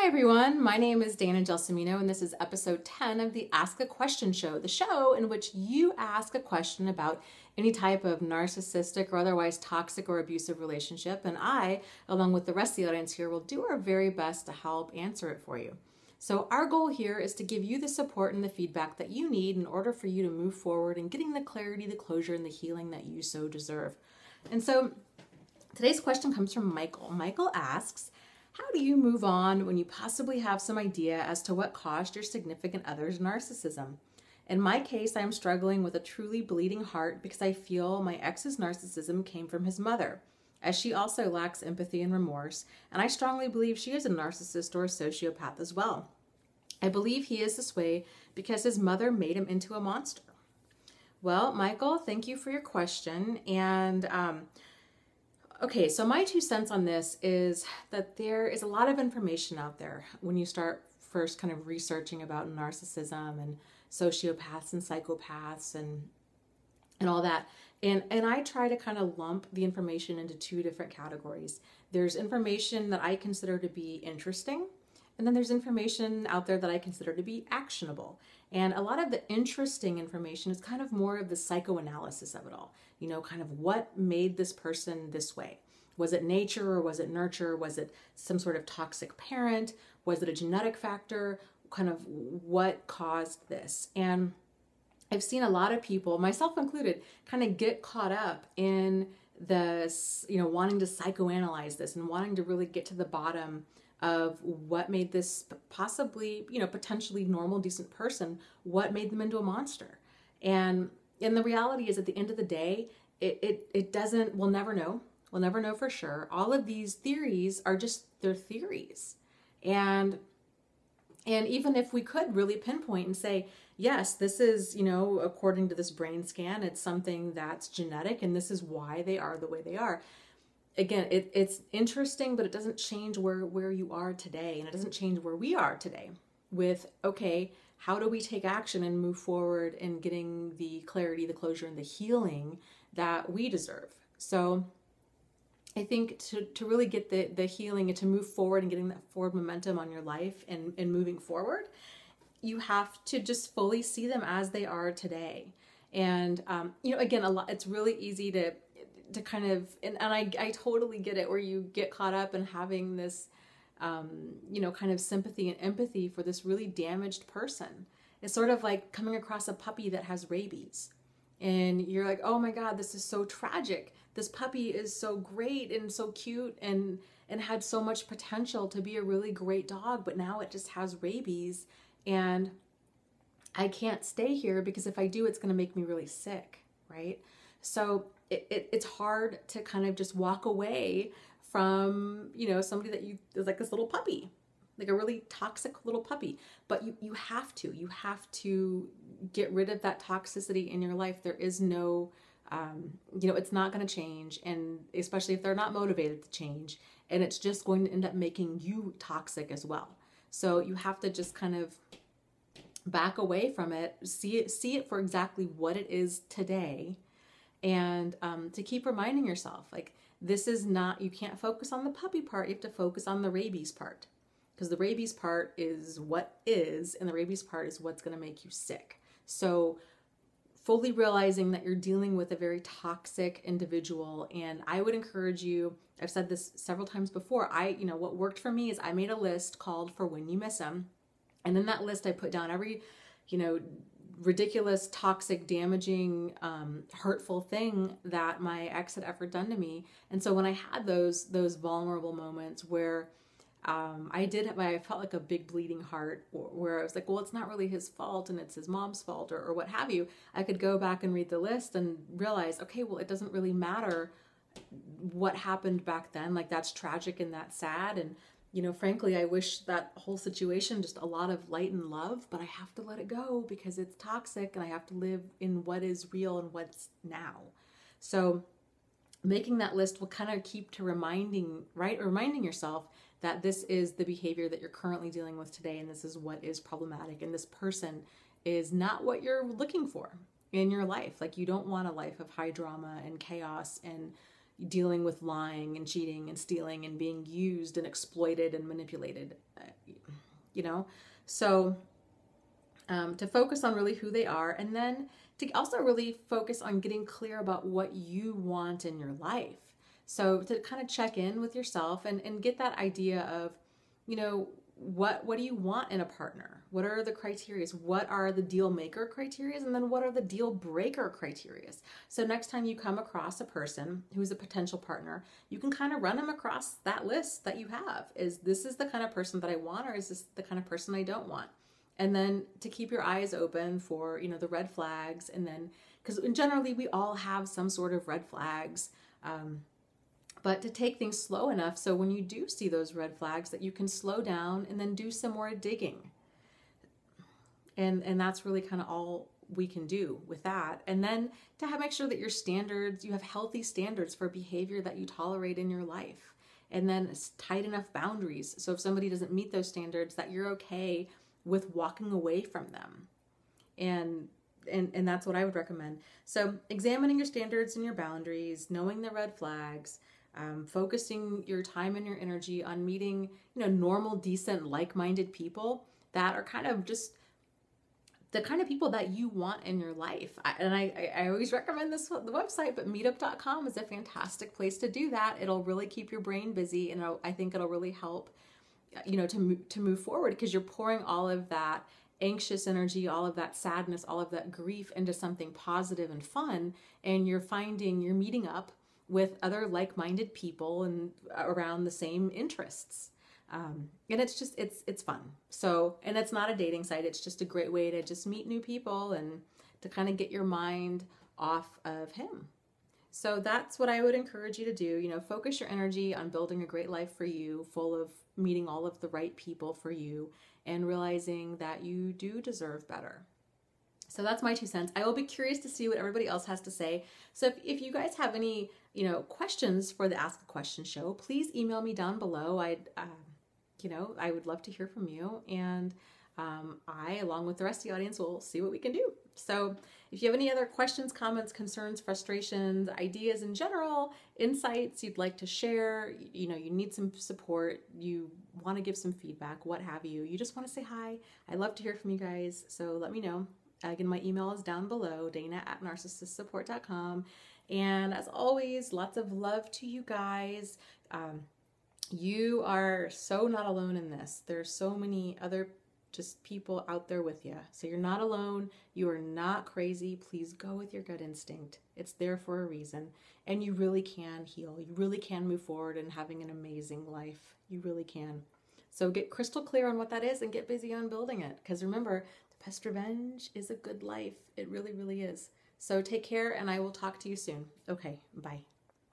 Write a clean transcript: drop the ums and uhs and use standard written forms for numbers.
Hi everyone, my name is Dana Gelsomino and this is episode 10 of the Ask a Question show, the show in which you ask a question about any type of narcissistic or otherwise toxic or abusive relationship, and I, along with the rest of the audience here, will do our very best to help answer it for you. So our goal here is to give you the support and the feedback that you need in order for you to move forward and getting the clarity, the closure, and the healing that you so deserve. And so today's question comes from Michael. Michael asks, how do you move on when you possibly have some idea as to what caused your significant other's narcissism? In my case, I am struggling with a truly bleeding heart because I feel my ex's narcissism came from his mother, as she also lacks empathy and remorse, and I strongly believe she is a narcissist or a sociopath as well. I believe he is this way because his mother made him into a monster. Well, Michael, thank you for your question, and okay, so my 2 cents on this is that there is a lot of information out there when you start first kind of researching about narcissism and sociopaths and psychopaths and all that. And I try to kind of lump the information into 2 different categories. There's information that I consider to be interesting, and then there's information out there that I consider to be actionable. And a lot of the interesting information is kind of more of the psychoanalysis of it all. You know, kind of what made this person this way. Was it nature or was it nurture? Was it some sort of toxic parent? Was it a genetic factor? Kind of what caused this? And I've seen a lot of people, myself included, kind of get caught up in this, wanting to psychoanalyze this and wanting to really get to the bottom of what made this possibly, potentially normal, decent person, what made them into a monster. And the reality is, at the end of the day, it doesn't, we'll never know. We'll never know for sure. All of these theories are just, they're theories. And even if we could really pinpoint and say, yes, this is, according to this brain scan, it's something that's genetic and this is why they are the way they are. Again, it's interesting, but it doesn't change where you are today, and it doesn't change where we are today with, okay, how do we take action and move forward in getting the clarity, the closure, and the healing that we deserve? So I think to really get the healing and to move forward and getting that forward momentum on your life and moving forward, you have to just fully see them as they are today. And, again, it's really easy to kind of, and I totally get it, where you get caught up in having this, kind of sympathy and empathy for this really damaged person. It's sort of like coming across a puppy that has rabies. And you're like, oh my God, this is so tragic. This puppy is so great and so cute and had so much potential to be a really great dog, but now it just has rabies. And I can't stay here because if I do, it's going to make me really sick, right? So it's hard to kind of just walk away from, somebody that is like this little puppy, like a really toxic little puppy. But you have to get rid of that toxicity in your life. There is no, it's not going to change. And especially if they're not motivated to change, and it's just going to end up making you toxic as well. So you have to just kind of back away from it, see it for exactly what it is today. And to keep reminding yourself, like, this is not, you can't focus on the puppy part, you have to focus on the rabies part. Because the rabies part is what is, and the rabies part is what's going to make you sick. So fully realizing that you're dealing with a very toxic individual, and I would encourage you, I've said this several times before, what worked for me is I made a list called For When You Miss Them. And in that list, I put down every, ridiculous, toxic, damaging, hurtful thing that my ex had ever done to me. And so when I had those vulnerable moments where I felt like a big bleeding heart, where I was like, well, it's not really his fault and it's his mom's fault or what have you, I could go back and read the list and realize, okay, well, it doesn't really matter what happened back then. Like, that's tragic and that's sad. And frankly, I wish that whole situation just a lot of light and love, but I have to let it go because it's toxic and I have to live in what is real and what's now. So making that list will kind of keep to reminding yourself that this is the behavior that you're currently dealing with today, and this is what is problematic, and this person is not what you're looking for in your life. Like, you don't want a life of high drama and chaos and dealing with lying and cheating and stealing and being used and exploited and manipulated, you know? So to focus on really who they are, and then to also really focus on getting clear about what you want in your life. So to kind of check in with yourself and get that idea of, you know, what do you want in a partner? What are the criteria? What are the deal maker criteria? And then what are the deal breaker criteria? So next time you come across a person who's a potential partner, you can kind of run them across that list that you have. Is this the kind of person that I want, or is this the kind of person I don't want? And then to keep your eyes open for, you know, the red flags. And then, because generally we all have some sort of red flags, but to take things slow enough so when you do see those red flags that you can slow down and then do some more digging. And that's really kind of all we can do with that. And then to make sure that your standards, you have healthy standards for behavior that you tolerate in your life. And then tight enough boundaries. So if somebody doesn't meet those standards, that you're okay with walking away from them. And that's what I would recommend. So examining your standards and your boundaries, knowing the red flags, focusing your time and your energy on meeting, you know, normal, decent, like-minded people that are kind of just the kind of people that you want in your life. I always recommend the website, but Meetupcom is a fantastic place to do that. It'll really keep your brain busy, and I think it'll really help, you know, to move forward, because you're pouring all of that anxious energy, all of that sadness, all of that grief into something positive and fun, and you're meeting up with other like-minded people and around the same interests. And it's just, it's fun. So, and it's not a dating site. It's just a great way to just meet new people and to kind of get your mind off of him. So that's what I would encourage you to do. You know, focus your energy on building a great life for you, full of meeting all of the right people for you and realizing that you do deserve better. So that's my 2 cents. I will be curious to see what everybody else has to say. So if you guys have any, you know, questions for the Ask a Question show, please email me down below. I would love to hear from you. And I, along with the rest of the audience, will see what we can do. So if you have any other questions, comments, concerns, frustrations, ideas in general, insights you'd like to share, you know, you need some support, you want to give some feedback, what have you, you just want to say hi, I love to hear from you guys. So let me know. Again, my email is down below, dana@narcissistsupport.com. And as always, lots of love to you guys. You are so not alone in this. There's so many other just people out there with you. So you're not alone. You are not crazy. Please go with your gut instinct. It's there for a reason. And you really can heal. You really can move forward and having an amazing life. You really can. So get crystal clear on what that is and get busy on building it. Because remember, the best revenge is a good life. It really, really is. So take care, and I will talk to you soon. Okay, bye.